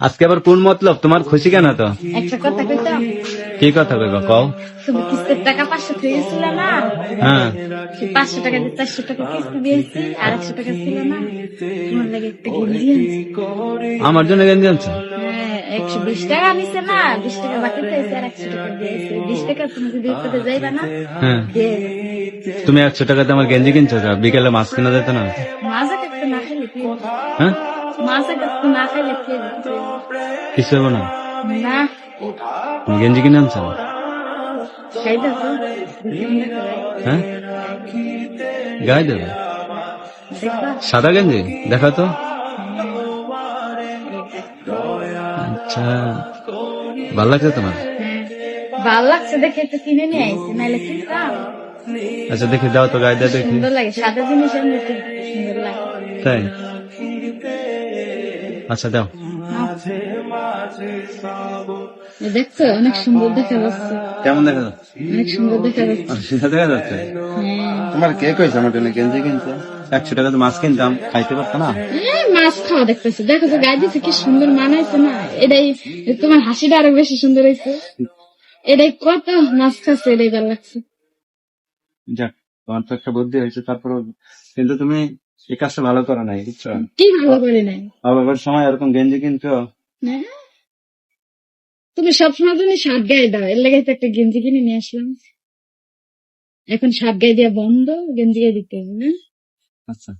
আজকে আবার কোন মতলব তোমার খুশি কেন তো? একটা কথা কইতাম, কি কথা কইবা কও? তুমি কিস্তির টাকা 500 থেকে গেছিল না, হ্যাঁ সেই 500 টাকা দিয়ে 400 টাকা কিস্তি দিয়েছি, আর 100 টাকা ছিল না, তোমার লাগে একটা গেঞ্জি আনছি। আমার জন্য গেঞ্জি আনছো? হ্যাঁ, 120 টাকা নিছে না, 20 টাকা বাকি পেয়েছে আর 100 টাকা দিয়েছে। 20 টাকা তুমি যদি উত্তরে যাইবা না, হ্যাঁ দিয়ে তুমি 100 টাকাতে আমার গেঞ্জি কিনছো কা? বিকেলে মাছ কিনা যেত না? মাজা কাটতে না খাইলে কি হবে? হ্যাঁ মাজা কাটতে না খাইলে কি হবে? কিছু হবো না। না, তুমি গেঞ্জি কিনে আনছো? খাই দেখো, হ্যাঁ গায়ে দেবে দেখবা? সাদা গেঞ্জি দেখা তো। আচ্ছা ভাল লাগছে তোমার? ভাল লাগছে দেখে তো কিনে নিয়ে আইছি, নাইলে কিনতাম। আচ্ছা দেখি দাও তো গায়ে দিয়ে দেখি। সুন্দর লাগে, সাদা জিনিস এমনি তো সুন্দর লাগে। তাই আচ্ছা দাও। দেখছো অনেক সুন্দর দেখা যাচ্ছে, কেমন দেখা যাচ্ছে? অনেক সুন্দর দেখা যাচ্ছে। সেটা দেখা যাচ্ছে। হ্যাঁ, তোমার কে কইছে আমার জন্য গেঞ্জি কিনতে? 100 টাকা তো মাছ কিনতাম, খাইতে পারতো না? এই মাছ খাওয়া দেখতেছে, দেখো তো গায়ে দিচ্ছে কি সুন্দর মানাইছে না, এটাই তোমার হাসিটা আরো বেশি সুন্দর হয়েছে, এটাই কত মাছ খাচ্ছে, এটাই ভালো লাগছে। যাক তোমার তো একটা বুদ্ধি হয়েছে, তারপর কিন্তু তুমি এই কাজটা ভালো করো নাই বুঝছো? কি ভালো করে নাই? আবার সময় এরকম গেঞ্জি কিনছো। হ্যাঁ? তুমি সবসময় তুমি শার্ট গায়ে দাও, এর লেগে তো একটা গেঞ্জি কিনে নিয়ে আসলাম। এখন শার্ট গায়ে দেওয়া বন্ধ, গেঞ্জি গায়ে দিতে হবে না। আচ্ছা